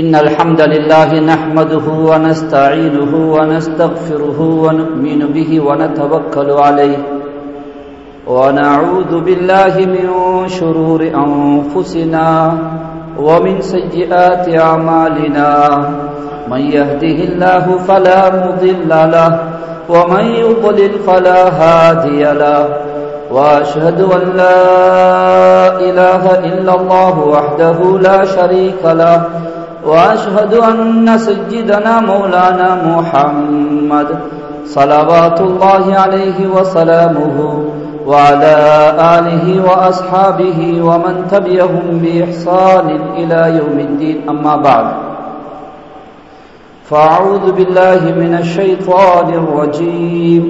إن الحمد لله نحمده ونستعينه ونستغفره ونؤمن به ونتوكل عليه ونعوذ بالله من شرور أنفسنا ومن سيئات أعمالنا من يهده الله فلا مضل له ومن يضلل فلا هادي له وأشهد أن لا إله إلا الله وحده لا شريك له وأشهد أن سيدنا مولانا محمد صلوات الله عليه وسلامه وعلى آله وأصحابه ومن تبعهم بإحسان إلى يوم الدين أما بعد فأعوذ بالله من الشيطان الرجيم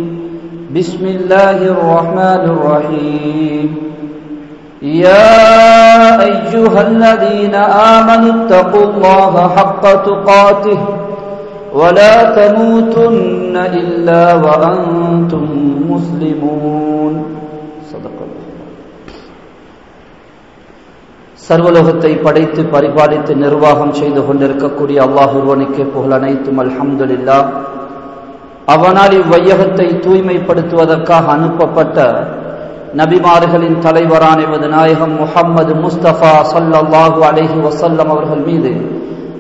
بسم الله الرحمن الرحيم يا أيها الذين آمنوا اتقوا الله حق تقاته ولا تموتن إلا وأنتم مسلمون صدق الله. சர்வலோகத்தை படைத்து பரிபாலித்து நிர்வாகம் செய்து கொண்டிருக்கக்கூடிய அல்லாஹ் ஒருவனுக்கே புகழ் அனைத்தும் அல்ஹம்துலில்லாஹ். அவனால் இவ்வையகத்தை தூய்மைப்படுத்துவதற்காக அனுப்பப்பட்ட நபிமார்களின் தலைவரான நாயகம் முஹம்மது முஸ்தபா ஸல்லல்லாஹு அலைஹி வஸல்லம் அவர்கள் மீது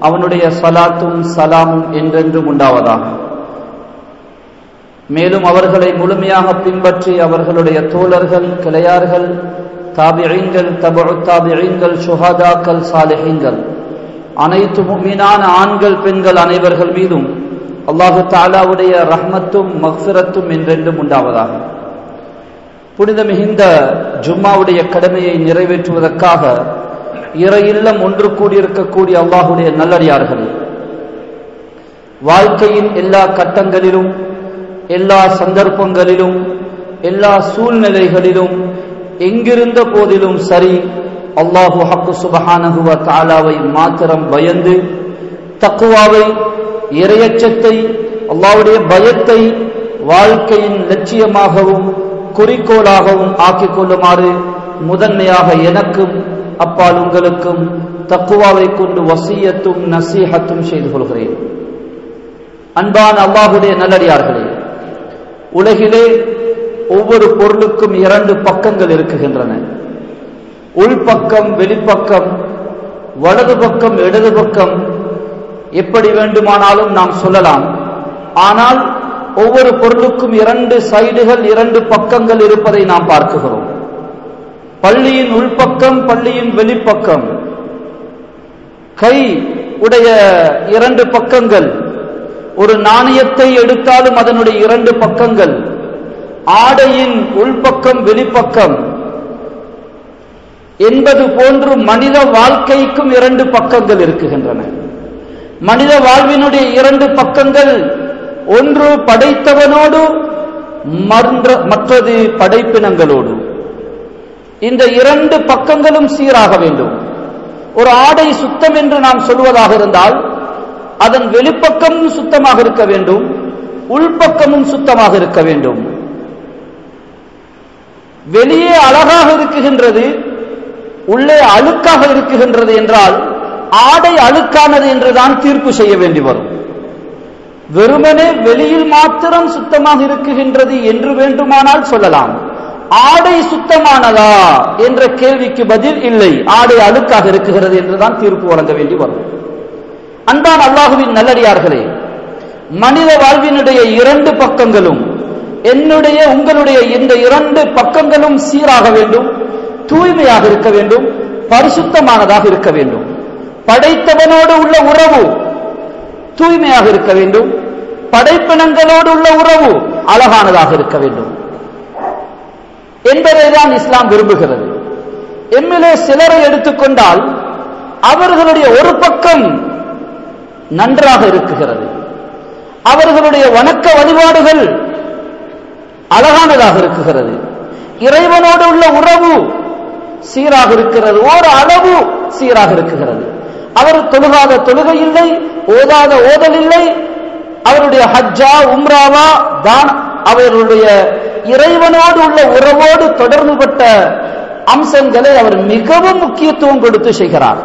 அவனுடைய ஸலாத்தும் சலாமும் என்றென்றும் உண்டாவதாக. மேலும் அவர்களை முழுமையாக பின்பற்றி அவர்களுடைய தோழர்கள், கிளையார்கள், தாபிஈன்கள், தபஉ தாபிஈன்கள், ஷுஹதாக்கள், சாலிஹீன்கள், அனைத்து முஃமினான ஆண்கள் பெண்கள் அனைவர்கள் மீதும் அல்லாஹு தஆலாவுடைய ரஹ்மத்தும் மக்ஃபிரத்தும் என்றென்றும் உண்டாவதாக. புனித மிகுந்த ஜும்மாவுடைய கடமையை நிறைவேற்றுவதற்காக இறை இல்லம் ஒன்று கூடியிருக்கக்கூடிய அல்லாஹுடைய நல்லடியார்களே, வாழ்க்கையின் எல்லா கட்டங்களிலும், எல்லா சந்தர்ப்பங்களிலும், எல்லா சூழ்நிலைகளிலும், எங்கிருந்த போதிலும் சரி, அல்லாஹு ஹக்கு சுப்ஹானஹு வ தஆலாவை மாத்திரம் பயந்து தக்வாவை, இறையச்சத்தை, அல்லாஹ்வுடைய பயத்தை வாழ்க்கையின் லட்சியமாகவும் குறிக்கோளாகவும் ஆக்கிக் கொள்ளுமாறு முதன்மையாக எனக்கும் அப்பால் உங்களுக்கும் தக்வாவை கொண்டு வசியத்தும் நசீஹத்தும் செய்து கொள்கிறேன். அன்பான அல்லாஹ்வுடைய நல்லடியார்களே, உலகிலே ஒவ்வொரு பொருளுக்கும் இரண்டு பக்கங்கள் இருக்குகின்றன. உள்பக்கம், வெளிப்பக்கம், வலது பக்கம், இடது பக்கம், எப்படி வேண்டுமானாலும் நாம் சொல்லலாம். ஆனால் ஒவ்வொரு பொருளுக்கும் இரண்டு சைடுகள், இரண்டு பக்கங்கள் இருப்பதை நாம் பார்க்கிறோம். பள்ளியின் உள்பக்கம், பள்ளியின் வெளிப்பக்கம், கை உடைய இரண்டு பக்கங்கள், ஒரு நாணயத்தை எடுத்தாலும் அதனுடைய இரண்டு பக்கங்கள், ஆடையின் உள்பக்கம் வெளிப்பக்கம் என்பது போன்று மனித வாழ்க்கைக்கும் இரண்டு பக்கங்கள் இருக்குகின்றன. மனித வாழ்வினுடைய இரண்டு பக்கங்கள், ஒன்று படைத்தவனோடு, மற்றது படைப்பினங்களோடு. இந்த இரண்டு பக்கங்களும் சீராக வேண்டும். ஒரு ஆடை சுத்தம் என்று நாம் சொல்வதாக இருந்தால் அதன் வெளிப்பக்கமும் சுத்தமாக இருக்க வேண்டும், உள்பக்கமும் சுத்தமாக இருக்க வேண்டும். வெளியே அழகாக இருக்குகின்றது, உள்ளே அழுக்காக இருக்குகின்றது என்றால் ஆடை அழுக்கானது என்றுதான் தீர்ப்பு செய்ய வேண்டி வரும். வெறுமனே வெளியில் மாத்திரம் சுத்தமாக இருக்குகின்றது என்று வேண்டுமானால் சொல்லலாம். ஆடை சுத்தமானதா என்ற கேள்விக்கு பதில் இல்லை, ஆடை அழுக்காக இருக்குகிறது என்றுதான் தீர்ப்பு வழங்க வேண்டி வரும். அன்பான அல்லாஹுவின் நல்லடியார்களே, மனித வாழ்வினுடைய இரண்டு பக்கங்களும், என்னுடைய உங்களுடைய இந்த இரண்டு பக்கங்களும் சீராக வேண்டும், தூய்மையாக இருக்க வேண்டும், பரிசுத்தமானதாக இருக்க வேண்டும். படைத்தவனோடு உள்ள உறவு தூய்மையாக இருக்க வேண்டும், படைப்பினங்களோடு உள்ள உறவு அழகானதாக இருக்க வேண்டும் என்பதைதான் இஸ்லாம் விரும்புகிறது. எம்மிலே சிலரை எடுத்துக்கொண்டால் அவர்களுடைய ஒரு பக்கம் நன்றாக இருக்குகிறது, அவர்களுடைய வணக்க வழிபாடுகள் அழகானதாக இருக்குகிறது, இறைவனோடு உள்ள உறவு சீராக இருக்கிறது, ஓர் அளவு சீராக இருக்குகிறது. அவர் தொழுகாத தொழுகை இல்லை, ஓதாத ஓதல் இல்லை, அவருடைய ஹஜ்ஜா உம்ராவா தான், அவருடைய இறைவனோடு உள்ள உறவோடு தொடர்புபட்ட அம்சங்களை அவர் மிகவும் முக்கியத்துவம் கொடுத்து செய்கிறார்.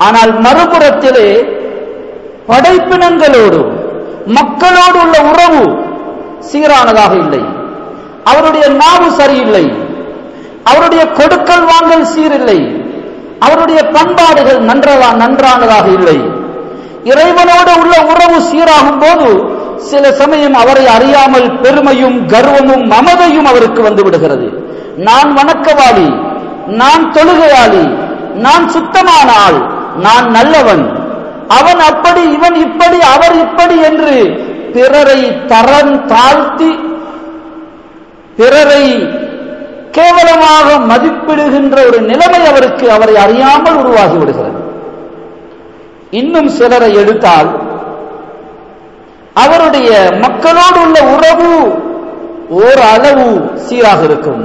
ஆனால் மறுபுறத்திலே படைப்பினங்களோடு மக்களோடு உள்ள உறவு சீரானதாக இல்லை. அவருடைய நாவு சரியில்லை, அவருடைய கொடுக்கல் வாங்கல் சீரில்லை, அவருடைய பண்பாடுகள் நன்றானதாக இல்லை. இறைவனோடு உள்ள உறவு சீராகும் போது சில சமயம் அவரை அறியாமல் பெருமையும் கர்வமும் மமதையும் அவருக்கு வந்து விடுகிறது. நான் வணக்கவாளி, நான் தொழுகையாளி, நான் சுத்தமான ஆள், நான் நல்லவன், அவன் அப்படி, இவன் இப்படி, அவர் இப்படி என்று பிறரை தரம் தாழ்த்தி பிறரை கேவலமாக மதிப்பிடுகின்ற ஒரு நிலைமை அவரை அறியாமல் உருவாகி விடுகிறது. இன்னும் சிலரை எடுத்தால் அவருடைய மக்களோடு உள்ள உறவு ஓரளவு சீராக இருக்கும்.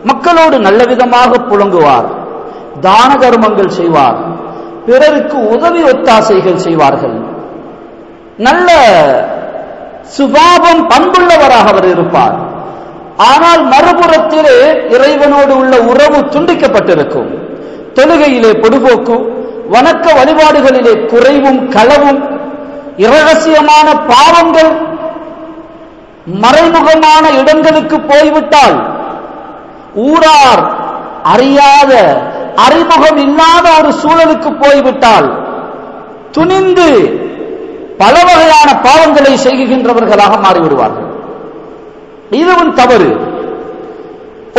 மக்களோடு நல்ல விதமாக புழங்குவார், தான தர்மங்கள் செய்வார், பிறருக்கு உதவி ஒத்தாசைகள் செய்வார்கள், நல்ல சுபாவம் பண்புள்ளவராக அவர் இருப்பார். ஆனால் மறுபுறத்திலே இறைவனோடு உள்ள உறவு துண்டிக்கப்பட்டிருக்கும். தொழுகையிலே பொடுபோக்கு, வணக்க வழிபாடுகளிலே குறைவும் களவும், இரகசியமான பாவங்கள், மறைமுகமான இடங்களுக்கு போய்விட்டால், ஊரார் அறியாத அறிமுகம் இல்லாத ஒரு சூழலுக்கு போய்விட்டால் துணிந்து பல வகையான பாவங்களை செய்கின்றவர்களாக மாறிவிடுவார்கள். இதுவும் தவறு.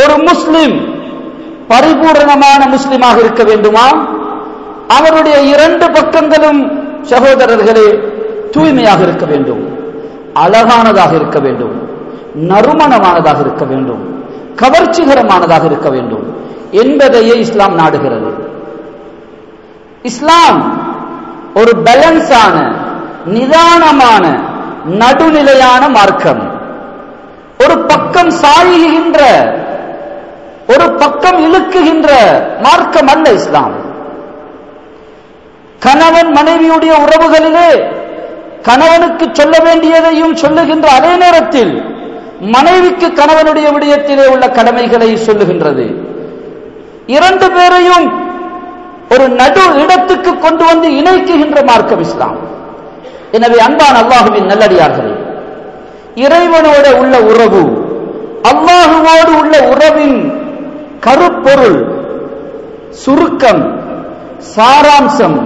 ஒரு முஸ்லிம் பரிபூர்ணமான முஸ்லிமாக இருக்க வேண்டுமா? அவருடைய இரண்டு பக்கங்களும் சகோதரர்களே தூய்மையாக இருக்க வேண்டும், அழகானதாக இருக்க வேண்டும், நறுமணமானதாக இருக்க வேண்டும், கவர்ச்சிகரமானதாக இருக்க வேண்டும் என்பதையே இஸ்லாம் நாடுகிறது. இஸ்லாம் ஒரு பேலன்ஸான, நிதானமான, நடுநிலையான மார்க்கம். ஒரு பக்கம் சாயுகின்ற, ஒரு பக்கம் இழுக்குகின்ற மார்க்கம் அல்ல இஸ்லாம். கணவன் மனைவியுடைய உறவுகளிலே கணவனுக்கு சொல்ல வேண்டியதையும் சொல்லுகின்ற அதே நேரத்தில் மனைவிக்கு கணவனுடைய விடயத்திலே உள்ள கடமைகளை சொல்லுகின்றது. இரண்டு பேரையும் ஒரு நடு இடத்துக்கு கொண்டு வந்து இணைக்குகின்ற மார்க்கம் இஸ்லாம். எனவே அன்பான அல்லாஹுவின் நல்லடியார்களே, இறைவனோடு உள்ள உறவு, அல்லாஹுவோடு உள்ள உறவின் கருப்பொருள், சுருக்கம், சாராம்சம்,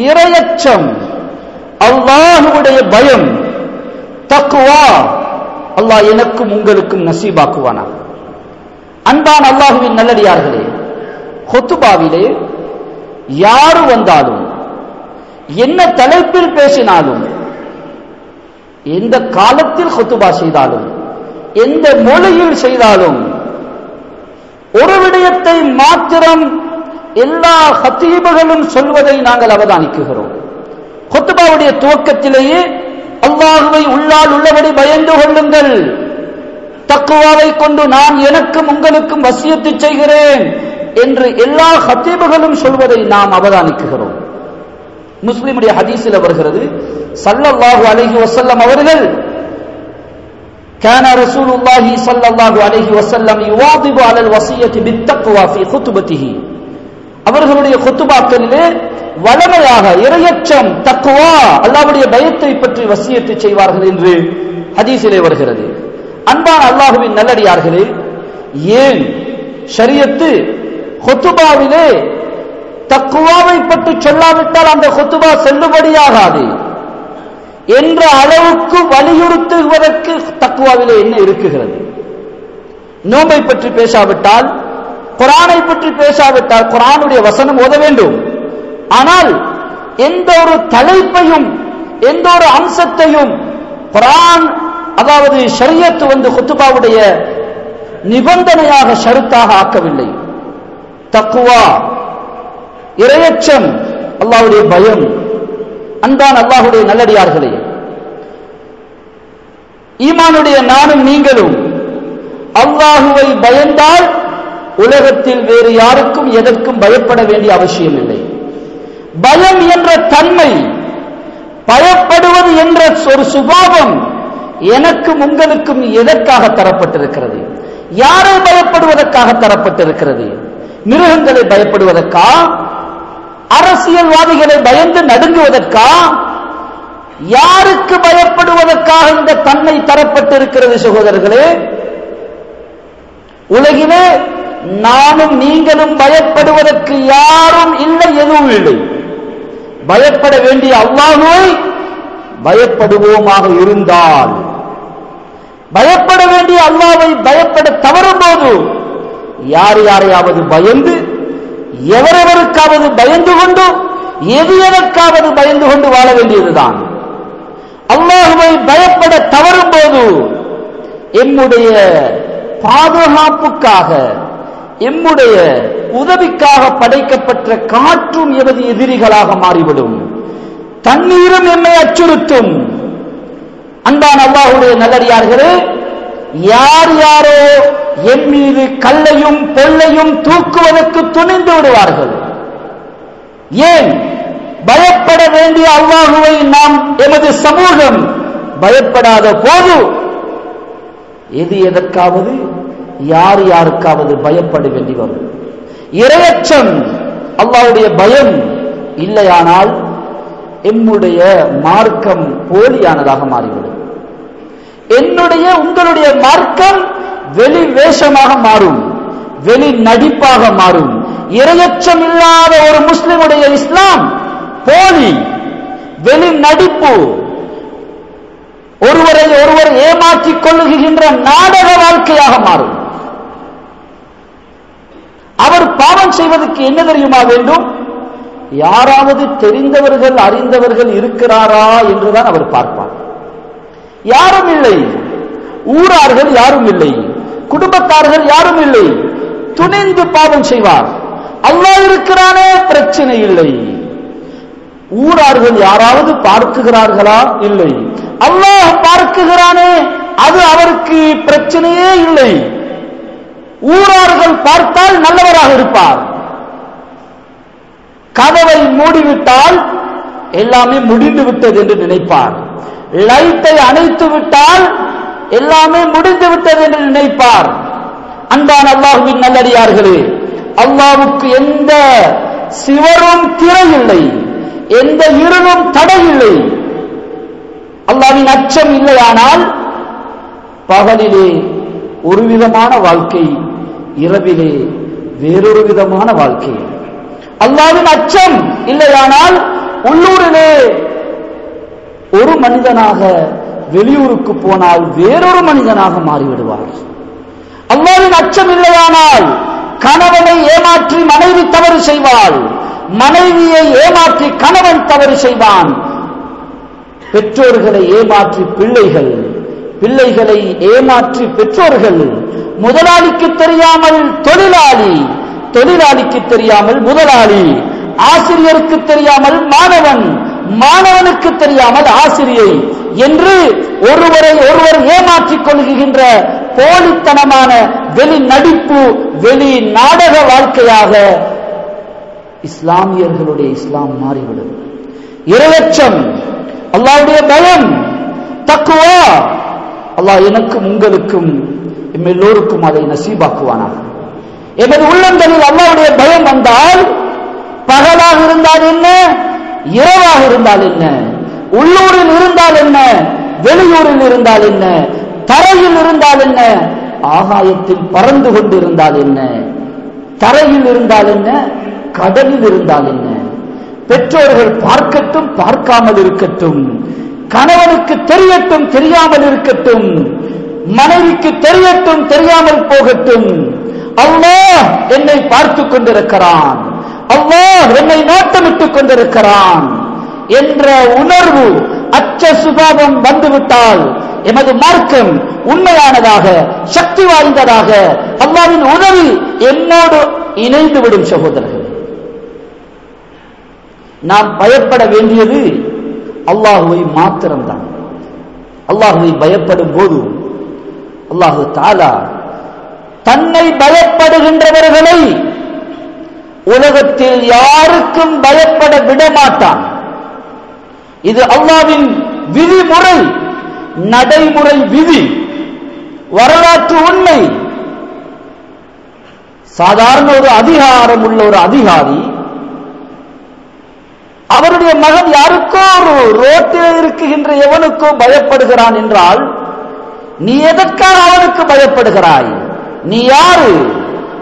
இறையச்சம், அல்லாஹுடைய பயம், தக்வா. அல்லாஹ் எனக்கும் உங்களுக்கும் நசீபாக்குவானா. அன்பான அல்லாஹுவின் நல்லடியார்களே, ஹுத்பாவிலே யாரு வந்தாலும், என்ன தலைப்பில் பேசினாலும், எந்த காலத்தில் ஹுத்பா செய்தாலும், எந்த மொழியில் செய்தாலும், ஒரு விடயத்தை மாத்திரம் எல்லா ஹத்தீபுகளும் சொல்வதை நாங்கள் அவதானிக்குகிறோம். ஹுத்பாவுடைய துவக்கத்திலேயே அல்லாஹுவை உள்ளால் உள்ளபடி பயந்து கொள்ளுங்கள், தக்வாவை கொண்டு நான் எனக்கும் உங்களுக்கும் வசியத்து செய்கிறேன் என்று எல்லா ஹத்தீபுகளும் சொல்வதை நாம் அவதானிக்குகிறோம். முஸ்லிமுடைய ஹதீஸில் வருகிறது, ஸல்லல்லாஹு அலைஹி வஸல்லம் அவர்கள் كان رسول الله صلى الله عليه وسلم يواظب على الوصية بالتقوى في خطبته. அவர்களுடைய குத்துபாக்களிலே வளமையாக இறையச்சம், தக்வா, அல்லாஹ்வுடைய பயத்தை பற்றி வசியத்து செய்வார்கள் என்று ஹதீஸிலே வருகிறது. அன்பான அல்லாஹ்வின் நல்லடியார்களே, ஏன் ஷரியத்து குத்துபாவிலே தக்வாவை பற்றி சொல்லாவிட்டால் அந்த குத்துபா செல்லுபடியாகாது என்ற அளவுக்கு வலியுறுத்துவதற்கு தக்வாவிலே என்ன இருக்குகிறது? நோன்பை பற்றி பேசாவிட்டால், குர்ஆனை பற்றி பேசாவிட்டால், குர்ஆனுடைய வசனம் ஓத வேண்டும். ஆனால் எந்த ஒரு தலைப்பையும், எந்த ஒரு அம்சத்தையும் குர்ஆன், அதாவது ஷரியத் குத்துபாவுடைய நிபந்தனையாக, ஷருத்தாக ஆக்கவில்லை. தக்வா, இறையச்சம், அல்லாஹ்வுடைய பயம். அன்பான அல்லாஹ்வுடைய நல்லடியார்களே, ஈமானுடைய நானும் நீங்களும் அல்லாஹுவை பயந்தால் உலகத்தில் வேறு யாருக்கும் எதற்கும் பயப்பட வேண்டிய அவசியம் இல்லை. பயம் என்ற தன்மை, பயப்படுவது என்ற ஒரு சுபாவம் எனக்கும் உங்களுக்கும் எதற்காக தரப்பட்டிருக்கிறது? யாரை பயப்படுவதற்காக தரப்பட்டிருக்கிறது? மிருகங்களை பயப்படுவதற்கா? அரசியல்வாதிகளை பயந்து நடுங்குவதற்கா? யாருக்கு பயப்படுவதற்காக இந்த தன்மை தரப்பட்டிருக்கிறது சகோதரர்களே? உலகிலே நானும் நீங்களும் பயப்படுவதற்கு யாரும் இல்லை, எதுவும் இல்லை. பயப்பட வேண்டிய அல்லாஹ்வை பயப்படுவோமாக இருந்தால், பயப்பட வேண்டிய அல்லாஹ்வை பயப்பட தவறும் போது யார் யாரையாவது பயந்து, எவரெவருக்காவது பயந்து கொண்டு, எது எதற்காவது பயந்து கொண்டு வாழ வேண்டியதுதான். அல்லாஹ்வை பயப்பட தவறும் போது எம்முடைய பாதுகாப்புக்காக, எம்முடைய உதவிக்காக படைக்கப்பட்ட காற்றும் எமது எதிரிகளாக மாறிவிடும். தண்ணீரும் எம்மை அச்சுறுத்தும். அன்பான அல்லாஹ்வுடைய நல்லடியார்களே, யார் யாரோ என் மீது கல்லையும் பொல்லையும் தூக்குவதற்கு துணிந்து விடுவார்கள். ஏன்? பயப்பட வேண்டிய அல்லாஹ்வை நாம், எமது சமூகம் பயப்படாத போது எது எதற்காவது யார் யாருக்காவது பயப்பட வேண்டி வரும். இரையச்சம், அல்லாஹ்வுடைய பயம் இல்லையானால் எம்முடைய மார்க்கம் போலியானதாக மாறிவிடும். என்னுடைய உங்களுடைய மார்க்கம் வெளி வேஷமாக மாறும், வெளி நடிப்பாக மாறும். இரையச்சம் இல்லாத ஒரு முஸ்லிமுடைய இஸ்லாம் போலி, வெளி நடிப்பு, ஒருவரை ஒருவர் ஏமாற்றிக் கொள்ளுகின்ற நாடக வாழ்க்கையாக மாறும். அவர் பாவம் செய்வதற்கு என்ன தெரியுமா வேண்டும்? யாராவது தெரிந்தவர்கள் அறிந்தவர்கள் இருக்கிறாரா என்றுதான் அவர் பார்ப்பார். யாரும் இல்லை, ஊரார்கள் யாரும் இல்லை, குடும்பத்தார்கள் யாரும் இல்லை, துணிந்து பாவம் செய்வார். அல்லாஹ் இருக்கிறானே, பிரச்சனை இல்லை. ஊரார்கள் யாராவது பார்க்குகிறார்களா? இல்லை. அல்லாஹ் பார்க்குகிறானே, அது அவருக்கு பிரச்சனையே இல்லை. ஊரார்கள் பார்த்தால் நல்லவராக இருப்பார். கதவை மூடிவிட்டால் எல்லாமே முடிந்து விட்டது என்று நினைப்பார். லைட்டை அணைத்து விட்டால் எல்லாமே முடிந்து விட்டது என்று நினைப்பார். அன்பான அல்லாஹ்வின் நல்லடியார்களே, அல்லாஹ்வுக்கு எந்த சிவரும் திரை இல்லை, எந்த இருளும் தடை இல்லை. அல்லாஹ்வின் அச்சம் இல்லையானால் பகலிலே ஒரு விதமான வாழ்க்கை, இரவிலே வேறொரு விதமான வாழ்க்கை. அல்லாஹ்வின் அச்சம் இல்லையானால் உள்ளூரிலே ஒரு மனிதனாக, வெளியூருக்கு போனால் வேறொரு மனிதனாக மாறிவிடுவார். அல்லாஹ்வின் அச்சம் இல்லையானால் கணவனை ஏமாற்றி மனைவி தவறு செய்வாள், மனைவியை ஏமாற்றி கணவன் தவறு செய்வான், பெற்றோர்களை ஏமாற்றி பிள்ளைகள், பிள்ளைகளை ஏமாற்றி பெற்றோர்கள், முதலாளிக்கு தெரியாமல் தொழிலாளி, தொழிலாளிக்கு தெரியாமல் முதலாளி, ஆசிரியருக்கு தெரியாமல் மாணவன், மாணவனுக்கு தெரியாமல் ஆசிரியை என்று ஒருவரை ஒருவர் ஏமாற்றிக் கொள்கின்ற போலித்தனமான வெளி நடிப்பு, வெளி நாடக வாழ்க்கையாக இஸ்லாமியர்களுடைய இஸ்லாம் மாறிவிடும். இரையச்சம், அல்லாஹ்வுடைய பயம், தக்வா, அல்லாஹ் எனக்கும் உங்களுக்கும் எல்லோருக்கும் அதை நசீபாக்குவானாக. எமது உள்ளங்களில் அல்லாஹ்வுடைய பயம் வந்தால், பகலாக இருந்தால் என்ன, இரவாக இருந்தால் என்ன, உள்ளூரில் இருந்தால் என்ன, வெளியூரில் இருந்தால் என்ன, தரையில் இருந்தால் என்ன, ஆகாயத்தில் பறந்து கொண்டிருந்தால் என்ன, தரையில் இருந்தால் என்ன, கடலில் இருந்தால் என்ன, பெற்றோர்கள் பார்க்கட்டும் பார்க்காமல் இருக்கட்டும், கணவனுக்கு தெரியட்டும் தெரியாமல் இருக்கட்டும், மனைவிக்கு தெரியட்டும் தெரியாமல் போகட்டும், அல்லாஹ் என்னை பார்த்துக் கொண்டிருக்கிறான், அல்லாஹ் என்னை நோட்டமிட்டுக் கொண்டிருக்கிறான் என்ற உணர்வு, அச்ச சுபாவம் வந்துவிட்டால் எமது மார்க்கம் உண்மையானதாக, சக்தி வாய்ந்ததாக, அல்லாஹ்வின் உதவி என்னோடு இணைந்துவிடும். சகோதரர்கள், நாம் பயப்பட வேண்டியது அல்லாஹுவை மாத்திரம்தான். அல்லாஹுவை பயப்படும் போது அல்லாஹு தஆலா தன்னை பயப்படுகின்றவர்களை உலகத்தில் யாருக்கும் பயப்பட விடமாட்டான். இது அல்லாஹ்வின் விதிமுறை, நடைமுறை விதி, வரலாற்று உண்மை. சாதாரண ஒரு அதிகாரம் உள்ள ஒரு அதிகாரி அவருடைய மகன் யாருக்கோ ஒரு ரோட்டில் இருக்குகின்ற எவனுக்கோ பயப்படுகிறான் என்றால் நீ எதற்காக அவனுக்கு பயப்படுகிறாய்? நீ யாரு?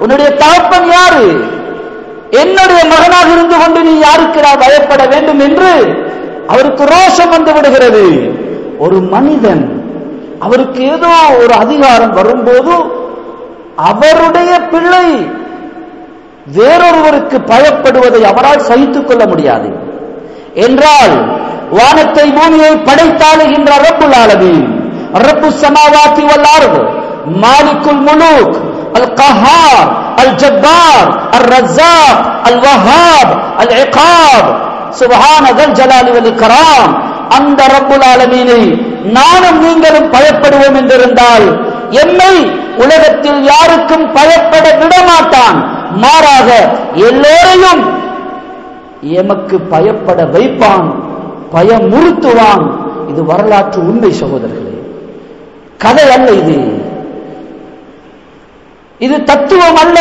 உன்னுடைய தகப்பன் யாரு? என்னுடைய மகனாக இருந்து கொண்டு நீ யாருக்கு நான் பயப்பட வேண்டும் என்று அவருக்கு ரோஷம் வந்து விடுகிறது. ஒரு மனிதன் அவருக்கு ஏதோ ஒரு அதிகாரம் வரும்போது அவருடைய பிள்ளை வேறொருவருக்கு பயப்படுவதை அவரால் சகித்துக் கொள்ள முடியாது. என்றால் வானத்தை பூமியை படைத்தாளுகின்ற ரப்புல் ஆலமீன், ரப்புஸ் ஸமாவாத்தி வல் அர்த், மாலிக்குல் முலூக், அல் கஹார், அல் ஜப்பார், அர் ரஸாக், அல் வஹாப், அல் இகாப், சுப்ஹான தல் ஜலாலி வல் இக்ராம், அந்த ரப்புல் ஆலமீனை நானும் நீங்களும் பயப்படுவோம் என்றிருந்தால் என்னை உலகத்தில் யாருக்கும் பயப்பட விடமாட்டான். மாறாக எல்லோரையும் எமக்கு பயப்பட வைப்பான், பயமுறுத்துவான். இது வரலாற்று உண்மை சகோதரர்களே, கதை அல்ல. இது தத்துவம் அல்ல,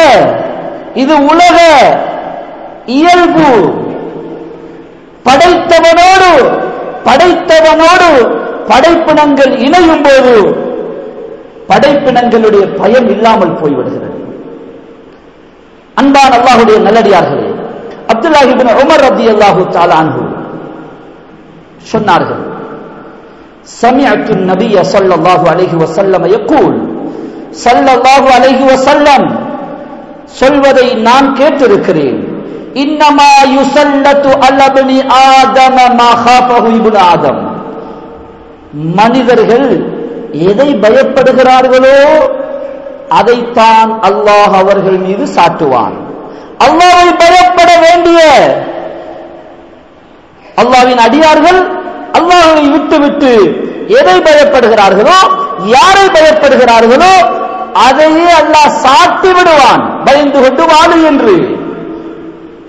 இது உலக இயல்பு. படைத்தவனோடு படைப்பினங்கள் இணையும் போது படைப்பினங்களுடைய பயம் இல்லாமல் போய்விடுகிறது. அன்பான அல்லாஹ்வுடைய நல்லடியார்களே, அப்துல்லாஹ் இப்னு உமர் ரலியல்லாஹு தஆலா அன்ஹு சொன்னார்கள், சமிஅத்து நபிய ஸல்லல்லாஹு அலைஹி வஸல்லம் யகூல், ஸல்லல்லாஹு அலைஹி வஸல்லம் சொல்வதை நான் கேட்டிருக்கிறேன், இன்னமா யுஸல்லத்து அலா இப்னி ஆதம மா காஃபஹு இப்னு ஆதம். மனிதர்கள் எதை பயப்படுகிறார்களோ அதைத்தான் அல்லாஹ் அவர்கள் மீது சாட்டுவான். அல்லாஹ்வை பயப்பட வேண்டிய அல்லாஹ்வின் அடியார்கள் அல்லாஹ்வை விட்டுவிட்டு எதை பயப்படுகிறார்களோ, யாரை பயப்படுகிறார்களோ அதையே அல்லாஹ் சாட்டி விடுவான். பயந்து கொண்டு வாழு என்று.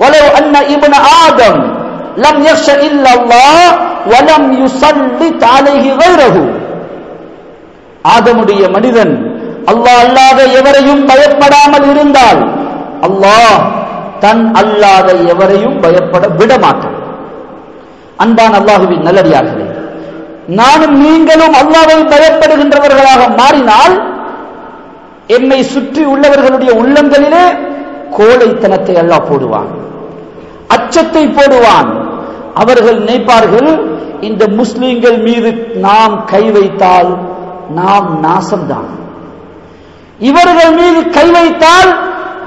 வலவ் அன்ன இப்ன ஆதம் லம் யக்ஷ இல்லல்லாஹ் வலம் யுஸல்லித் அலைஹி கைரஹு. ஆதமுடைய மனிதன் அல்லாஹ் அல்லாத எவரையும் பயப்படாமல் இருந்தால் அல்லாஹ் தன் அல்லாத எவரையும் பயப்பட விட மாட்டான். அன்பான அல்லாஹ்வின் நல்லடியார்களே, நானும் நீங்களும் அல்லாஹ்வை பயப்படுகின்றவர்களாக மாறினால் என்னை சுற்றி உள்ளவர்களுடைய உள்ளங்களிலே கோழைத்தனத்தை அல்லாஹ் போடுவான், அச்சத்தை போடுவான். அவர்கள் நினைப்பார்கள், இந்த முஸ்லிம்கள் மீது நாம் கை வைத்தால் நாம் நாசம்தான், இவர்கள் மீது கை வைத்தால்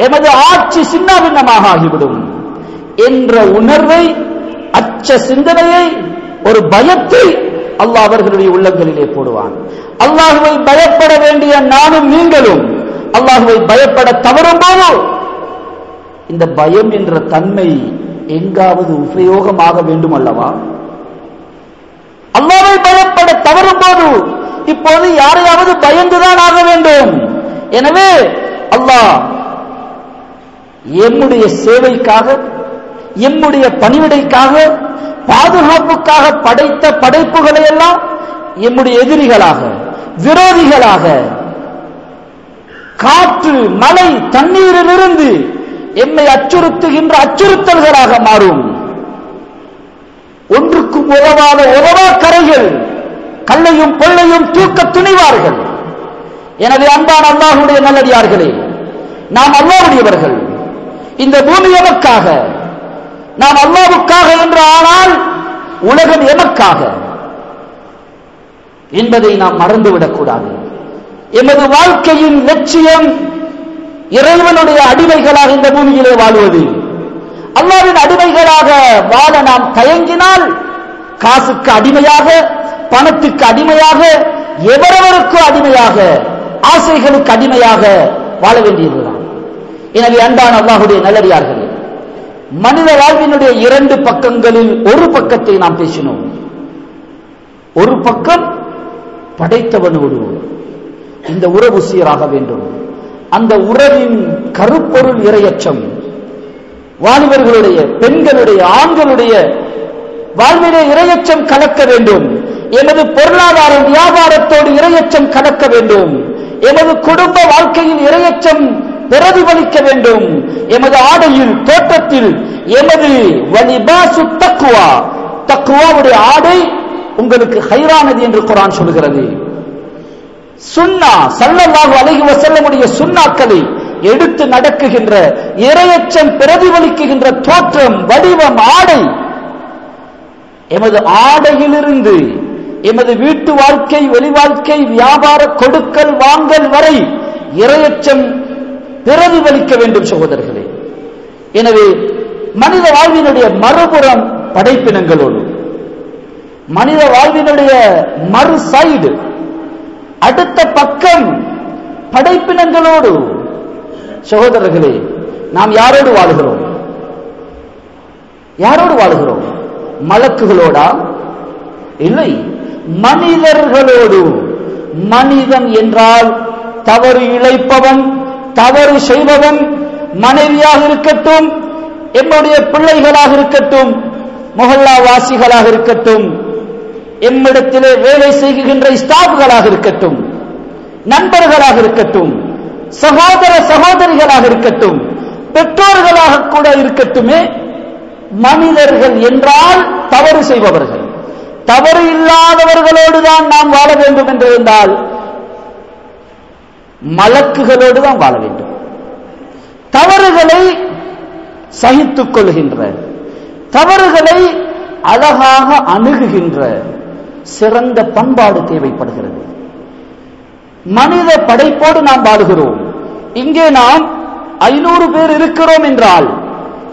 எமது ஆட்சி சின்னாபின்னமாக ஆகிவிடும் என்ற உணர்வை, அச்ச சிந்தனையை, ஒரு பயத்தை அல்லாஹ் அவர்களுடைய உள்ளங்களிலே போடுவான். அல்லாஹ்வை பயப்பட வேண்டிய நானும் நீங்களும் அல்லாஹ்வை பயப்பட தவறும் போது இந்த பயம் என்ற தன்மை எங்காவது உபயோகமாக வேண்டும் அல்லவா? அல்லாஹ்வை பயப்பட தவறும் போது இப்போது யாரையாவது பயந்துதான் ஆக வேண்டும். எனவே அல்லாஹ் எம்முடைய சேவைக்காக, எம்முடைய பணிவிடைக்காக, பாதுகாப்புக்காக படைத்த படைப்புகளை எல்லாம் எம்முடைய எதிரிகளாக, விரோதிகளாக, காற்று, மழை, தண்ணீரிலிருந்து எம்மை அச்சுறுத்துகின்ற அச்சுறுத்தல்களாக மாறும். ஒன்றுக்கும் உதவாத உதவா கரைகள் கல்லையும் பொல்லையும் தூக்க துணிவார்கள். எனவே அன்பான அல்லாஹ்வுடைய நல்லடியார்களே, நாம் அல்லாஹ்வுடையவர்கள். இந்த பூமி எமக்காக, நாம் அல்லாஹ்வுக்காக என்று ஆனால் உலகம் எமக்காக என்பதை நாம் மறந்துவிடக் கூடாது. எமது வாழ்க்கையின் லட்சியம் இறைவனுடைய அடிமைகளாக இந்த பூமியிலே வாழ்வது. அல்லாஹ்வின் அடிமைகளாக வாழ நாம் தயங்கினால் காசுக்கு அடிமையாக, பணத்துக்கு அடிமையாக, எவரவருக்கோ அடிமையாக, ஆசைகளுக்கு அடிமையாக வாழ வேண்டியதுதான். எனவே அன்பான அல்லாஹ்வுடைய நல்லடியார்களே, மனித வாழ்வினுடைய இரண்டு பக்கங்களில் ஒரு பக்கத்தை நாம் பேசினோம். ஒரு பக்கம் படைத்தவனோடு இந்த உறவு சீராக வேண்டும். அந்த உறவின் கருப்பொருள் இறையச்சம். வாலிபர்களுடைய, பெண்களுடைய, ஆண்களுடைய வாழ்விலே இறையச்சம் கலக்க வேண்டும். எமது பொருளாதார வியாபாரத்தோடு இறையச்சம் கலக்க வேண்டும். எமது குடும்ப வாழ்க்கையில் இறையச்சம் பிரதிபலிக்க வேண்டும். எமது ஆடையில், தோற்றத்தில் எமது வலிபாசு தக்வா, தக்வாவுடைய ஆடை உங்களுக்கு ஹைரானது என்று குர்ஆன் சொல்கிறது. சுன்னா ஸல்லல்லாஹு அலைஹி வஸல்லமுடைய சுன்னாக்களை எடுத்து நடக்குகின்ற, இறையச்சம் பிரதிபலிக்குகின்ற தோற்றம், வடிவம், ஆடை, எமது ஆடையிலிருந்து எமது வீட்டு வாழ்க்கை, வெளி வாழ்க்கை, வியாபார கொடுக்கல் வாங்கல் வரை இறையச்சம் பிரதிபலிக்க வேண்டும் சகோதரர்களே. எனவே மனித வாழ்வினுடைய மறுபுறம் படைப்பினங்களோடு, மனித வாழ்வினுடைய மறு சைடு, அடுத்த பக்கம் படைப்பினங்களோடு. சகோதரர்களே, நாம் யாரோடு வாழுகிறோம்? யாரோடு வாழுகிறோம்? மலக்குகளோடா? இல்லை, மனிதர்களோடு. மனிதன் என்றால் தவறு இழைப்பவன், தவறு செய்பவன், மனைவியாக இருக்கட்டும், என்னுடைய பிள்ளைகளாக இருக்கட்டும், மொஹல்லா வாசிகளாக இருக்கட்டும், எம்மிடத்திலே வேலை செய்கின்ற ஸ்டாஃப்களாக இருக்கட்டும், நண்பர்களாக இருக்கட்டும், சகோதர சகோதரிகளாக இருக்கட்டும், பெற்றோர்களாக கூட இருக்கட்டுமே, மனிதர்கள் என்றால் தவறு செய்பவர்கள். தவறு இல்லாதவர்களோடு தான் நாம் வாழ வேண்டும் என்றிருந்தால் மலக்குகளோடு தான் வாழ வேண்டும். தவறுகளை சகித்துக் கொள்கின்ற, தவறுகளை அழகாக அணுகுகின்ற சிறந்த பண்பாடு தேவைப்படுகிறது. மனித படைப்போடு நாம் வாழுகிறோம். இங்கே நாம் 500 பேர் இருக்கிறோம் என்றால்,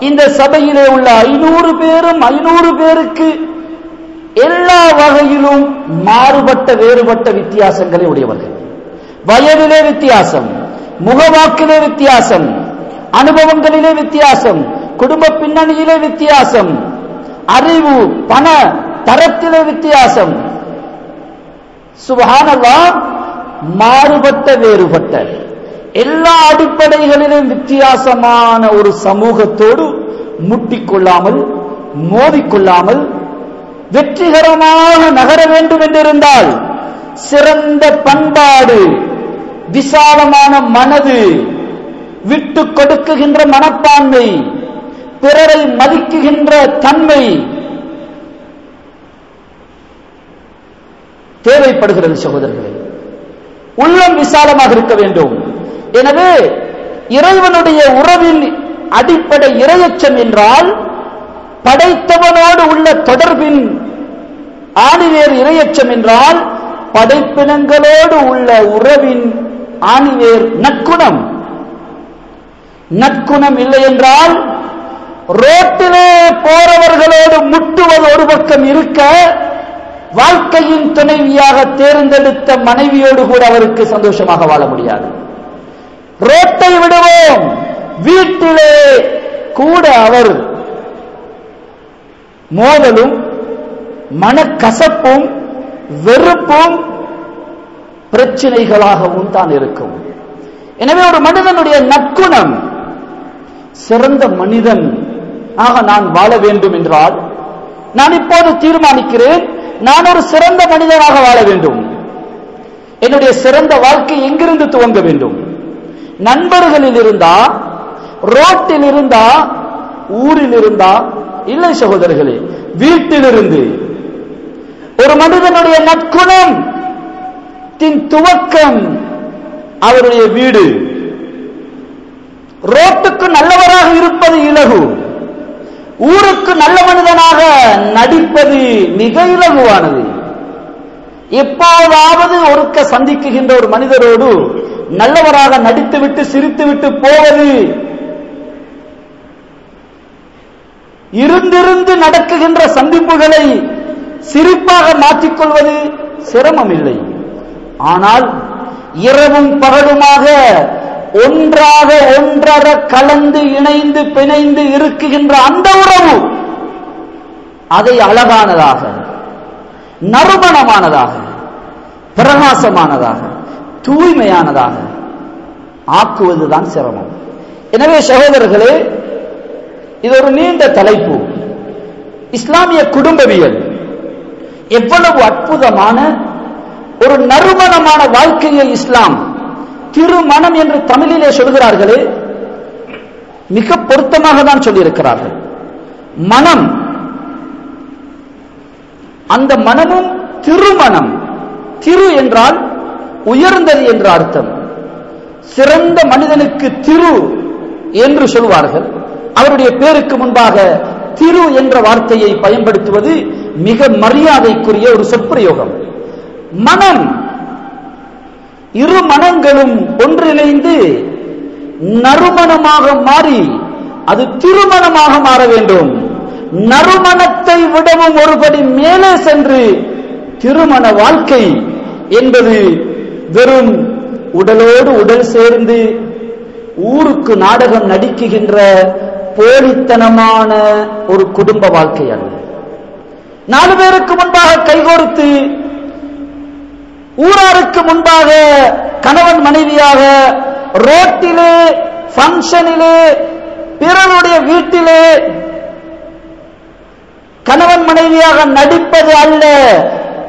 இந்த சபையிலே உள்ள 500 பேரும் 500 பேருக்கு எல்லா வகையிலும் மாறுபட்ட, வேறுபட்ட வித்தியாசங்களை உடையவர்கள். வயதிலே வித்தியாசம், முகவாக்கிலே வித்தியாசம், அனுபவங்களிலே வித்தியாசம், குடும்ப பின்னணியிலே வித்தியாசம், அறிவு பண தரத்திலே வித்தியாசம். சுப்ஹானல்லாஹ், மாறுபட்ட, வேறுபட்ட எல்லா அடிப்படைகளிலும் வித்தியாசமான ஒரு சமூகத்தோடு முட்டிக்கொள்ளாமல், மோதிக்கொள்ளாமல் வெற்றிகரமாக நகர வேண்டும் என்றிருந்தால் சிறந்த பண்பாடு, விசாலமான மனது, விட்டு கொடுக்குகின்ற மனப்பான்மை, பிறரை மதிக்குகின்ற தன்மை தேவைப்படுகிறது சகோதரர்களே. உள்ளம் விசாலமாக இருக்க வேண்டும். எனவே இறைவனுடைய உறவின் அடிப்படை இறையச்சம் என்றால் படைத்தவனோடு உள்ள தொடர்பின் ஆணிவேர் இறையச்சம் என்றால் படைப்பினங்களோடு உள்ள உறவின் ஆணிவேர் நற்குணம். நற்குணம் இல்லை என்றால் ரோட்டிலே போறவர்களோடு முட்டுவது ஒரு பக்கம் இருக்க, வாழ்க்கையின் துணைவியாக தேர்ந்தெடுத்த மனைவியோடு கூட அவருக்கு சந்தோஷமாக வாழ முடியாது. ரோட்டை விடுவோம், வீட்டிலே கூட அவர் மோதலும் மனக்கசப்பும் வெறுப்பும் பிரச்சனைகளாகவும் தான் இருக்கும். எனவே ஒரு மனிதனுடைய நற்குணம், சிறந்த மனிதன் ஆக நான் வாழ வேண்டும் என்றால், நான் இப்போது தீர்மானிக்கிறேன், நான் ஒரு சிறந்த மனிதனாக வாழ வேண்டும். என்னுடைய சிறந்த வாழ்க்கை எங்கிருந்து துவங்க வேண்டும்? நண்பர்களில் இருந்தா, ரோட்டில் இருந்தா, ஊரில் இருந்தா? இல்லை சகோதரர்களே, வீட்டிலிருந்து. ஒரு மனிதனுடைய நற்குணம் துவக்கம் அவருடைய வீடு. ரோட்டுக்கு நல்லவராக இருப்பது இலகு, ஊருக்கு நல்ல மனிதனாக நடிப்பது மிக இலகுவானது. எப்போதாவது ஒருக்க சந்திக்குகின்ற ஒரு மனிதரோடு நல்லவராக நடித்துவிட்டு சிரித்துவிட்டு போவது, இருந்திருந்து நடக்குகின்ற சந்திப்புகளை சிரிப்பாக மாற்றிக்கொள்வது சிரமம் இல்லை. ஆனால் இரவும் பகலுமாக ஒன்றாக ஒன்றர கலந்து இணைந்து பிணைந்து இருக்குகின்ற அந்த உறவு, அதை அழகானதாக, நறுமணமானதாக, பிரகாசமானதாக, தூய்மையானதாக ஆக்குவதுதான் சிரமம். எனவே சகோதரர்களே, இது ஒரு நீண்ட தலைப்பு. இஸ்லாமிய குடும்பவியல் எவ்வளவு அற்புதமான ஒரு நறுமணமான வாழ்க்கையை இஸ்லாம் திருமணம் என்று தமிழிலே சொல்கிறார்களே, மிக பொருத்தமாக தான் சொல்லியிருக்கிறார்கள். மனம், அந்த மனமும் திருமணம். திரு என்றால் உயர்ந்தது என்ற அர்த்தம். சிறந்த மனிதனுக்கு திரு என்று சொல்வார்கள். அவருடைய பேருக்கு முன்பாக திரு என்ற வார்த்தையை பயன்படுத்துவது மிக மரியாதைக்குரிய ஒரு சொற்பிரயோகம். மனம், இரு மனங்களும் ஒன்றிணைந்து நறுமணமாக மாறி அது திருமணமாக மாற வேண்டும். நறுமணத்தை விடவும் ஒருபடி மேலே சென்று திருமண வாழ்க்கை என்பது வெறும் உடலோடு உடல் சேர்ந்து ஊருக்கு நாடகம் நடிக்குகின்ற போலித்தனமான ஒரு குடும்ப வாழ்க்கை அல்ல. 4 பேருக்கு முன்பாக கைகோர்த்து, ஊராருக்கு முன்பாக கணவன் மனைவியாக, ரோட்டிலே, பங்கனிலே, பிறருடைய வீட்டிலே கணவன் மனைவியாக நடிப்பது அல்ல,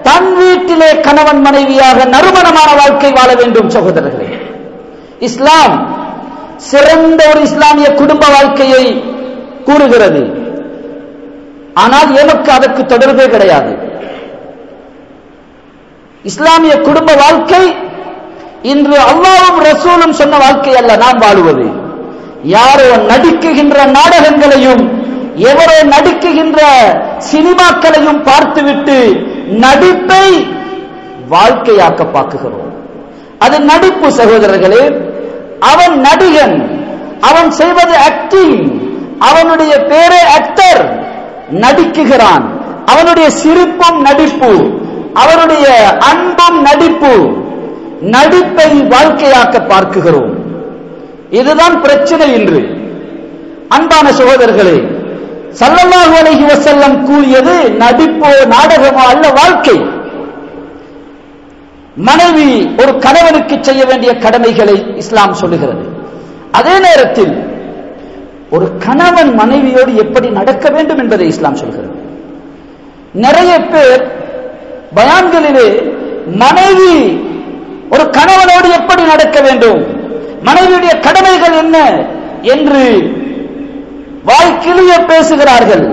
தன் வீட்டிலே கணவன் மனைவியாக நறுமணமான வாழ்க்கை வாழ வேண்டும். சகோதரர்களே, இஸ்லாம் சிறந்த ஒரு இஸ்லாமிய குடும்ப வாழ்க்கையை கூறுகிறது. ஆனால் எமக்கு அதற்கு தொடர்பே கிடையாது. இஸ்லாமிய குடும்ப வாழ்க்கை இன்று அல்லாஹ்வும் ரசூலும் சொன்ன வாழ்க்கை அல்ல நாம் வாழுவது. யாரோ நடிக்குகின்ற நாடகங்களையும் எவரோ நடிக்குகின்ற சினிமாக்களையும் பார்த்துவிட்டு நடிப்பை வாழ்க்கையாக்க பார்க்குகிறோம். அது நடிப்பு சகோதரர்களே. அவன் நடிகன், அவன் செய்வது ஆக்டிங், அவனுடைய பேரே ஆக்டர், நடிக்குகிறான். அவனுடைய சிரிப்பும் நடிப்பு, அவருடைய அன்பும் நடிப்பு. நடிப்பை வாழ்க்கையாக்க பார்க்குகிறோம். இதுதான் பிரச்சனை இன்று. அன்பான சகோதரர்களே, ஸல்லல்லாஹு அலைஹி வஸல்லம் கூறியது நடிப்போ நாடகமோ அல்ல, வாழ்க்கை. மனைவி ஒரு கணவனுக்கு செய்ய வேண்டிய கடமைகளை இஸ்லாம் சொல்லுகிறது. அதே நேரத்தில் ஒரு கணவன் மனைவியோடு எப்படி நடக்க வேண்டும் என்பதை இஸ்லாம் சொல்கிறது. நிறைய பேர் பயான்களிலே மனைவி ஒரு கணவனோடு எப்படி நடக்க வேண்டும், மனைவியுடைய கடமைகள் என்ன என்று வாய்க்கிழிய பேசுகிறார்கள்.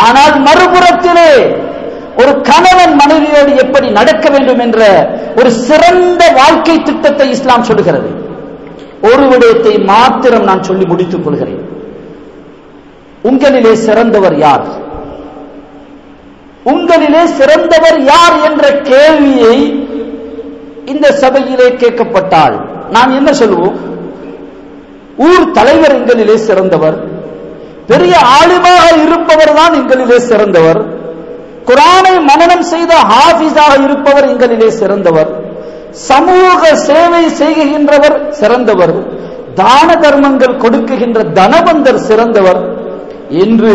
ஆனால் மறுபுறத்திலே ஒரு கணவன் மனைவியோடு எப்படி நடக்க வேண்டும் என்ற ஒரு சிறந்த வாழ்க்கை திட்டத்தை இஸ்லாம் சொல்லுகிறது. ஒரு விடயத்தை மாத்திரம் நான் சொல்லி முடித்துக் கொள்கிறேன். உங்களிலே சிறந்தவர் யார், உங்களிலே சிறந்தவர் யார் என்ற கேள்வியை இந்த சபையிலே கேட்கப்பட்டால் நாம் என்ன சொல்லுவோம்? ஊர் தலைவர் எங்களிலே சிறந்தவர், பெரிய ஆலிமாக இருப்பவர் தான் எங்களிலே சிறந்தவர், குர்ஆனை மனனம் செய்த ஹாஃபிஸாக இருப்பவர் எங்களிலே சிறந்தவர், சமூக சேவை செய்கின்றவர் சிறந்தவர், தான தர்மங்கள் கொடுக்குகின்ற தனவந்தர் சிறந்தவர் என்று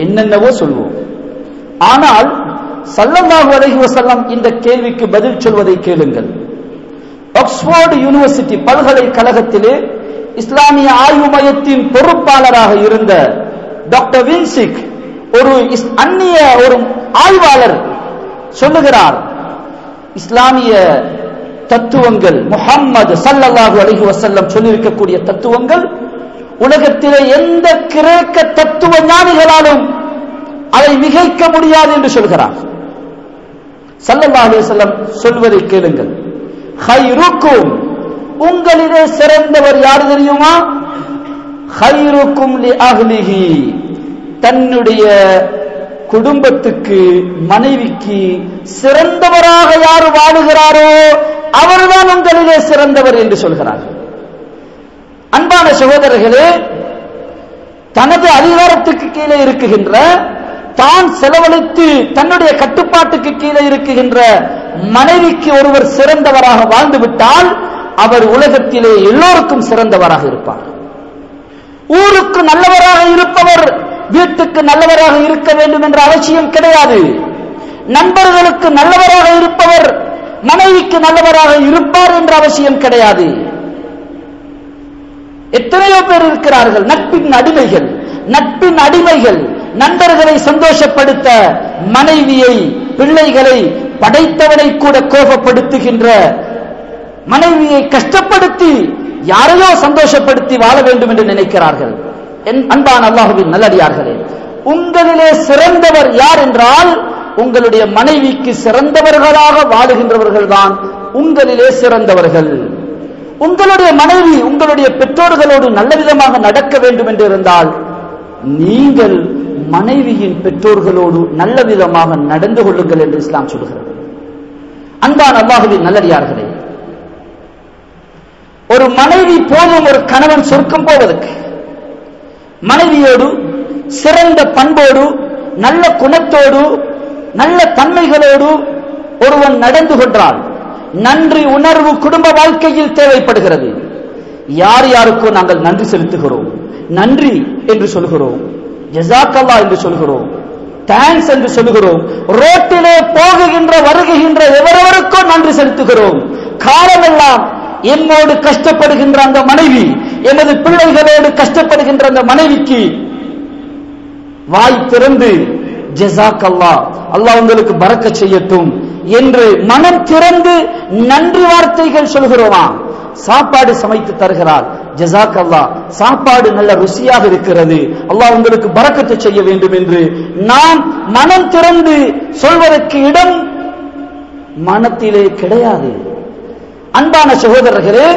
என்னென்னவோ சொல்வோம். ஆனால் ஸல்லல்லாஹு அலைஹி வஸல்லம் இந்த கேள்விக்கு பதில் சொல்வதை கேளுங்கள். ஆக்ஸ்போர்ட் யூனிவர்சிட்டி பல்கலைக்கழகத்திலே இஸ்லாமிய ஆய்வு மையத்தின் பொறுப்பாளராக இருந்த டாக்டர் வின்சிக் ஒரு அந்நிய ஒரு ஆய்வாளர் சொல்லுகிறார், இஸ்லாமிய தத்துவங்கள், முஹம்மது ஸல்லல்லாஹு அலைஹி வஸல்லம் சொல்லியிருக்கக்கூடிய தத்துவங்கள் உலகத்திலே எந்த கிரேக்க தத்துவ ஞானிகளாலும் அதை மிகைக்க முடியாது என்று சொல்கிறார். ஸல்லல்லாஹு அலைஹி வஸல்லம் சொல்வதை கேளுங்கள். ஹைருக்கும், உங்களிலே சிறந்தவர் யார் தெரியுமா? ஹைருக்கும் லி அஹ்லிஹி, தன்னுடைய குடும்பத்துக்கு மனைவிக்கு சிறந்தவராக யார் வாழுகிறாரோ அவர்தான் உங்களிலே சிறந்தவர் என்று சொல்கிறார். அன்பான சகோதரர்களே, தனது அதிகாரத்துக்கு கீழே இருக்குகின்ற, தான் செலவழித்து தன்னுடைய கட்டுப்பாட்டுக்கு கீழே இருக்குகின்ற மனைவிக்கு ஒருவர் சிறந்தவராக வாழ்ந்துவிட்டால் அவர் உலகத்திலே எல்லோருக்கும் சிறந்தவராக இருப்பார். ஊருக்கு நல்லவராக இருப்பவர் வீட்டுக்கு நல்லவராக இருக்க வேண்டும் என்ற அவசியம் கிடையாது. நண்பர்களுக்கு நல்லவராக இருப்பவர் மனைவிக்கு நல்லவராக இருப்பார் என்ற அவசியம் கிடையாது. எத்தனையோ பேர் இருக்கிறார்கள் நட்பின் அடிமைகள், நட்பின் அடிமைகள். நண்பர்களை சந்தோஷப்படுத்த மனைவியை, பிள்ளைகளை, படைத்தவனை கூட கோபப்படுத்துகின்ற மனைவியை கஷ்டப்படுத்தி யாரையோ சந்தோஷப்படுத்தி வாழ வேண்டும் என்று நினைக்கிறார்கள். அன்பான அல்லாஹ்வின் நல்லடியார்களே, உங்களிலே சிறந்தவர் யார் என்றால் உங்களுடைய மனைவிக்கு சிறந்தவர்களாக வாழுகின்றவர்கள் தான் உங்களிலே சிறந்தவர்கள். உங்களுடைய மனைவி உங்களுடைய பெற்றோர்களோடு நல்ல விதமாக நடக்க வேண்டும் என்று இருந்தால் நீங்கள் மனைவியின் பெற்றோர்களோடு நல்ல விதமாக நடந்து கொள்ளுங்கள் என்று இஸ்லாம் சொல்கிறது. அன்பான அல்லாஹ்வின் நல்லடியார்களே, ஒரு மனைவி போதும் ஒரு கணவன் சொர்க்கம் போவதற்கு. மனைவியோடு சிறந்த பண்போடு நல்ல குணத்தோடு நல்ல தன்மைகளோடு ஒருவன் நடந்து கொண்டால் நன்றி உணர்வு குடும்ப வாழ்க்கையில் தேவைப்படுகிறது. யார் யாருக்கோ நாங்கள் நன்றி செலுத்துகிறோம், நன்றி என்று சொல்கிறோம், ஜஸாக்கல்லாஹ் என்று சொல்கிறோம், தேங்க்ஸ் என்று சொல்கிறோம். ரோட்டிலே போகுகின்ற வருகின்ற எவரவருக்கோ நன்றி செலுத்துகிறோம். காலமெல்லாம் என்னோடு கஷ்டப்படுகின்ற அந்த மனைவி, எனது பிள்ளைகளோடு கஷ்டப்படுகின்ற அந்த மனைவிக்கு வாய் திறந்து ஜஸாக்கல்லாஹ், அல்லாஹ் உங்களுக்கு பரக்கத் செய்யட்டும் என்று மனம் திறந்து நன்றி வார்த்தைகள் சொல்கிறோமா? சாப்பாடு சமைத்து தருகிறார், ஜஸாக்கல்லாஹ், சாப்பாடு நல்ல ருசியாக இருக்கிறது, அல்லாஹ் உங்களுக்கு பரக்கத்து செய்ய வேண்டும் என்று நாம் மனம் திறந்து சொல்வதற்கு இடம் மனத்திலே கிடையாது. அன்பான சகோதரர்களே,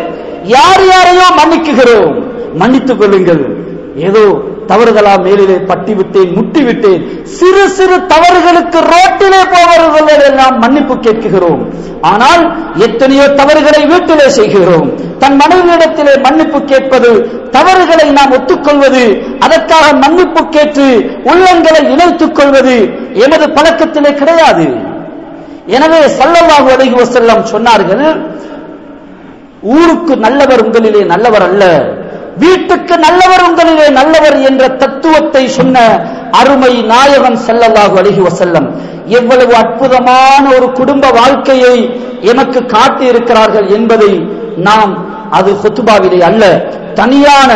யார் யாரையோ மன்னிக்குகிறோம், மன்னித்துக் கொள்ளுங்கள். ஏதோ தவறுகளா மேலிலே பட்டி விட்டேன், முட்டி விட்டேன், சிறு சிறு தவறுகளுக்கு ரோட்டிலே போவர்கள் எல்லாம் மன்னிப்பு கேட்கிறோம். ஆனால் எத்தனையோ தவறுகளை வீட்டிலே செய்கிறோம். தன் மனைவியிடத்திலே மன்னிப்பு கேட்பது, தவறுகளை நாம் ஒத்துக்கொள்வது, அதற்காக மன்னிப்பு கேட்டு உள்ளங்களை இணைத்துக் கொள்வது எமது பழக்கத்திலே கிடையாது. எனவே ஸல்லல்லாஹு அலைஹி வஸல்லம் சொன்னார்கள், ஊருக்கு நல்லவர் உங்களிலே நல்லவர் அல்ல, வீட்டுக்கு நல்லவர் உங்களிலே நல்லவர் என்ற தத்துவத்தை சொன்ன அருமை நாயகம் ஸல்லல்லாஹு அலைஹி வஸல்லம் எவ்வளவு அற்புதமான ஒரு குடும்ப வாழ்க்கையை எமக்கு காட்டி இருக்கிறார்கள் என்பதை நாம் அது ஹுத்பாவிலே அல்ல, தனியான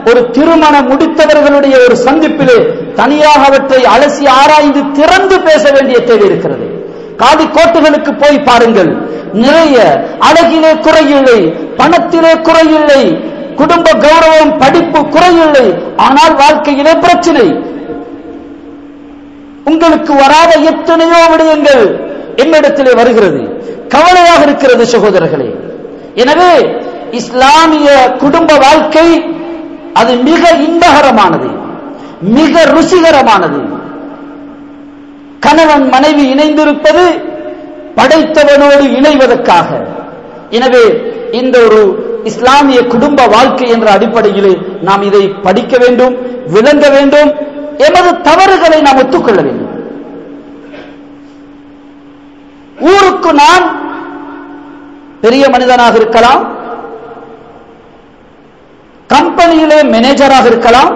ஒரு திருமணம் முடித்தவர்களுடைய ஒரு சந்திப்பிலே தனியாக அவற்றை அலசி ஆராய்ந்து திறந்து பேச வேண்டிய தேவை இருக்கிறது. காதி கோட்டுகளுக்கு போய் பாருங்கள், நிறைய அழகிலே குறையில்லை, பணத்திலே குறையில்லை, குடும்ப கௌரவம் படிப்பு குறையில்லை, ஆனால் வாழ்க்கையிலே பிரச்சனை. உங்களுக்கு வராத எத்தனையோ விடயங்கள் என்னிடத்திலே வருகிறது, கவலையாக இருக்கிறது சகோதரர்களே. எனவே இஸ்லாமிய குடும்ப வாழ்க்கை அது மிக இன்பகரமானது, மிக ருசிகரமானது. கணவன் மனைவி இணைந்திருப்பது படைத்தவனோடு இணைவதற்காக. எனவே இந்த ஒரு இஸ்லாமிய குடும்ப வாழ்க்கை என்ற அடிப்படையிலே நாம் இதை படிக்க வேண்டும், விளங்க வேண்டும், எமது தவறுகளை நாம் ஒத்துக்கொள்ள வேண்டும். ஊருக்கு நான் பெரிய மனிதனாக இருக்கலாம், கம்பெனியிலே மேனேஜராக இருக்கலாம்,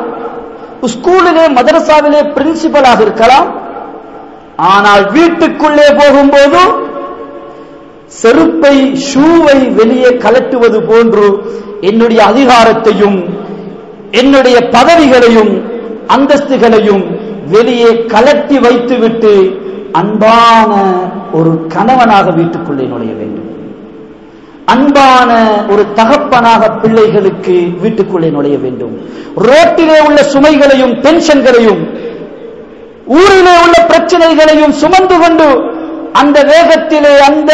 ஸ்கூலிலே மதரசாவிலே பிரின்சிபலாக இருக்கலாம். ஆனால் வீட்டுக்குள்ளே போகும்போது செருப்பை ஷூவை வெளியே கலட்டுவது போன்று என்னுடைய அதிகாரத்தையும் என்னுடைய பதவிகளையும் அந்தஸ்துகளையும் வெளியே கலட்டி வைத்துவிட்டு அன்பான ஒரு கணவனாக வீட்டுக்குள்ளே நுழைய வேண்டும், அன்பான ஒரு தகப்பனாக பிள்ளைகளுக்கு வீட்டுக்குள்ளே நுழைய வேண்டும். ரோட்டிலே உள்ள சுமைகளையும் டென்ஷன்களையும் ஊரிலே உள்ள பிரச்சனைகளையும் சுமந்து கொண்டு அந்த வேகத்திலே அந்த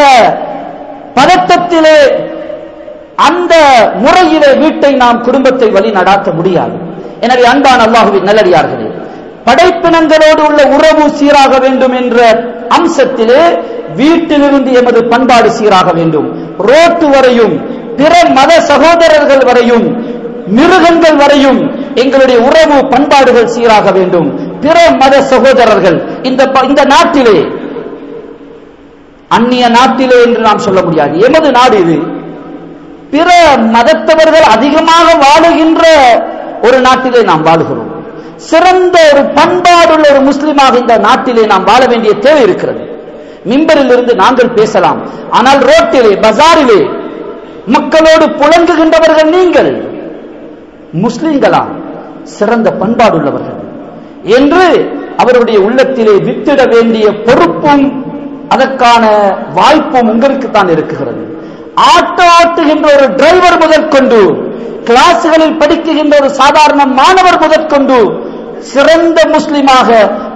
பதட்டத்திலே அந்த முறையிலே வீட்டை நாம் குடும்பத்தை வழி நடாத்த முடியாது. எனவே அன்பான அல்லாஹ்வின் நல்லடியார்களே, படைப்பினங்களோடு உள்ள உறவு சீராக வேண்டும் என்ற அம்சத்திலே வீட்டிலிருந்து எமது பண்பாடு சீராக வேண்டும். ரோட்டு வரையும் பிற மத சகோதரர்கள் வரையும் மிருகங்கள் வரையும் எங்களுடைய உறவு பண்பாடுகள் சீராக வேண்டும். பிற மத சகோதரர்கள் இந்த நாட்டிலே, அந்நிய நாட்டிலே என்று நாம் சொல்ல முடியாது, எமது நாடு இது. பிற மதத்தவர்கள் அதிகமாக வாழுகின்ற ஒரு நாட்டிலே நாம் வாழுகிறோம். சிறந்த ஒரு பண்பாடுள்ள ஒரு முஸ்லிமாக இந்த நாட்டிலே நாம் வாழ வேண்டிய தேவை இருக்கிறது. மிம்பரில் இருந்து நாங்கள் பேசலாம், ஆனால் ரோட்டிலே பஜாரிலே மக்களோடு புலங்குகின்றவர்கள் நீங்கள் முஸ்லிம்களா, சிறந்த பண்பாடுள்ளவர்கள் என்று அவருடைய உள்ளத்திலே வித்திட வேண்டிய பொறுப்பும் அதற்கான வாய்ப்பும் உங்களுக்கு தான் இருக்குகிறது. ஆட்டோ ஓட்டுகின்ற ஒரு டிரைவர் முதற்கொண்டு, கிளாஸ்களில் படிக்குகின்ற ஒரு சாதாரண மாணவர் முதற்கொண்டு சிறந்த முஸ்லிமாக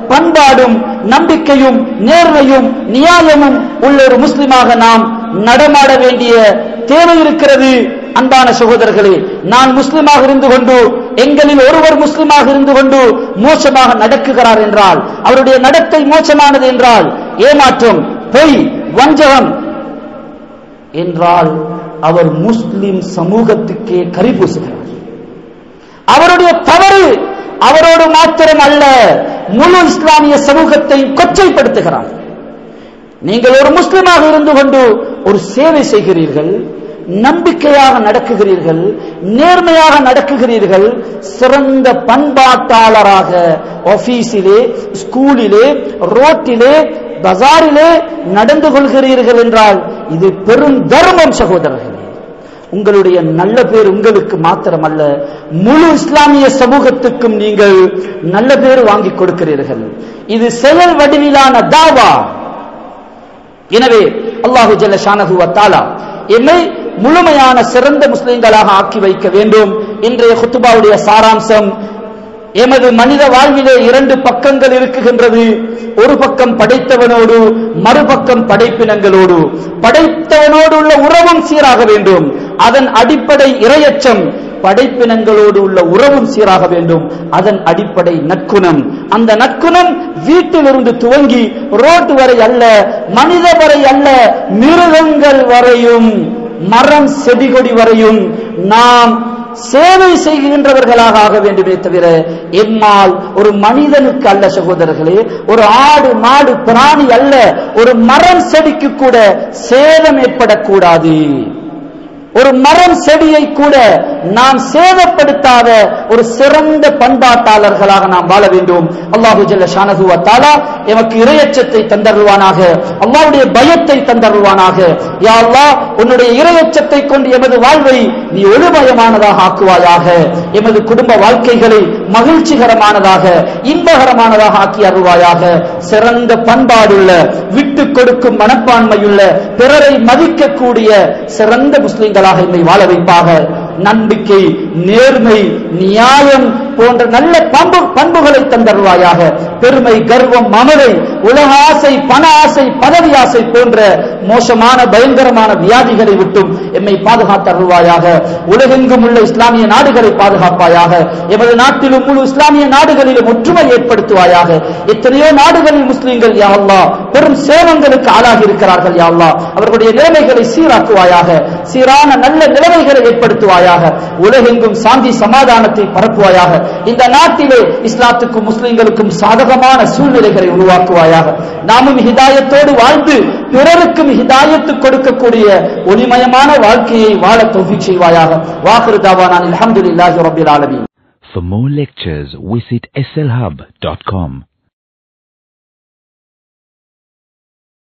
பண்பாடும் நம்பிக்கையும் நேர்மையும் நியாயமும் உள்ள ஒரு முஸ்லிமாக நாம் நடமாட வேண்டிய தேவை இருக்கிறது. அன்பான சகோதரர்களே, நான் முஸ்லிமாக இருந்து கொண்டு எங்களில் ஒருவர் முஸ்லிமாக இருந்து கொண்டு மோசமாக நடக்குகிறார் என்றால், அவருடைய நடத்தை மோசமானது என்றால், ஏமாற்றம், பொய், வஞ்சகம் என்றால் அவர் முஸ்லிம் சமூகத்துக்கே கரி பூசுகிறார். அவருடைய தவறு அவரோடு மாத்திரம் அல்ல, முழு இஸ்லாமிய சமூகத்தை கொச்சைப்படுத்துகிறார். நீங்கள் ஒரு முஸ்லிமாக இருந்து கொண்டு ஒரு சேவை செய்கிறீர்கள், நம்பிக்கையாக நடக்குகிறீர்கள், நேர்மையாக நடக்குகிறீர்கள், சிறந்த பண்பாட்டாளராக ஆபீஸிலே, ஸ்கூலிலே, ரோட்டிலே, பஜாரிலே நடந்து கொள்கிறீர்கள் என்றால் இது பெரும் தர்மம் சகோதரர்களே. உங்களுடைய நல்ல பேர் உங்களுக்கு மாத்திரமல்ல, முழு இஸ்லாமிய சமூகத்துக்கும் நீங்கள் நல்ல பேர் வாங்கி கொடுக்கிறீர்கள். இது செயல் வடிவிலான தாவா. எனவே அல்லாஹு ஜல்ல ஷானஹு வ தஆலா என்னை முழுமையான சிறந்த முஸ்லிம்களாக ஆக்கி வைக்க வேண்டும். இன்றைய குத்துபாவுடைய சாராம்சம், எமது மனித வாழ்விலே இரண்டு பக்கங்கள் இருக்குகின்றது. ஒரு பக்கம் படைத்தவனோடு, மறுபக்கம் படைப்பினங்களோடு. படைத்தவனோடு உள்ள உறவும் சீராக வேண்டும், அதன் அடிப்படை இறையச்சம். படைப்பினங்களோடு உள்ள உறவும் சீராக வேண்டும், அதன் அடிப்படை நற்குணம். அந்த நற்குணம் வீட்டிலிருந்து துவங்கி ரோட்டு வரை அல்ல, மனித வரை அல்ல, மிருகங்கள் வரையும், மரம் செடி கொடி வரையும் நாம் சேவை செய்கின்றவர்களாக ஆக வேண்டுமே தவிர எம்மால் ஒரு மனிதனுக்கு அல்ல சகோதரர்களே, ஒரு ஆடு மாடு பிராணி அல்ல, ஒரு மரம் செடிக்கு கூட சேதம் ஏற்படக்கூடாது. ஒரு மரம் செடியை கூட நாம் சேதப்படுத்தாத ஒரு சிறந்த பண்பாட்டாளர்களாக நாம் வாழ வேண்டும். அல்லாஹு ஜல்ல ஷானஹு வ தஆலா எமக்கு இறையச்சத்தை தந்தருள்வானாக, அல்லாஹ்வுடைய பயத்தை தந்தருள்வானாக. யா அல்லாஹ், உன்னுடைய இறையச்சத்தை கொண்டு எமது வாழ்வை நீ ஒளிமயமானதாக ஆக்குவாயாக. எமது குடும்ப வாழ்க்கைகளை மகிழ்ச்சிகரமானதாக, இன்பகரமானதாக ஆக்கி அருள்வாயாக. சிறந்த பண்பாடுள்ள, விட்டு கொடுக்கும் மனப்பான்மையுள்ள, பிறரை மதிக்கக்கூடிய சிறந்த முஸ்லிம்கள் என்னை வாழ வைப்பாக. நம்பிக்கை, நேர்மை, நியாயம் போன்ற நல்ல பண்புகளை தந்தருவாயாக. பெருமை, கர்வம், மமதை, உலக ஆசை, பண ஆசை, பதவி ஆசை போன்ற மோசமான பயங்கரமான வியாதிகளை விட்டும் எம்மை பாதுகாத்தருவாயாக. உலகெங்கும் உள்ள இஸ்லாமிய நாடுகளை பாதுகாப்பாயாக. எமது நாட்டிலும் முழு இஸ்லாமிய நாடுகளிலும் ஒற்றுமை ஏற்படுத்துவாயாக. எத்தனையோ நாடுகளில் முஸ்லிம்கள் யா அல்லாஹ் பெரும் சேவங்களுக்கு ஆளாகி இருக்கிறார்கள். யா அல்லாஹ், அவர்களுடைய நிலைமைகளை சீராக்குவாயாக. சீரான நல்ல நிலைமைகளை ஏற்படுத்துவாயாக. உலகெங்கும் சாந்தி சமாதானத்தை பரப்புவாயாக. இந்த நாட்டிலே இஸ்லாத்துக்கும் முஸ்லிம்களுக்கும் சாதகமான சூழ்நிலைகளை உருவாக்குவாயாக. நாமும் ஹிதாயத்தோடு வாழ்ந்து பிறருக்கும் ஹிதாயத்து கொடுக்கக்கூடிய ஒளிமயமான வாழ்க்கையை வாழ தௌஃபீக் செய்வாயாக. வாஹிரு தாவானா அல்ஹம்துலில்லாஹி ரப்பில் ஆலமீன். For more lectures, visit slhub.com.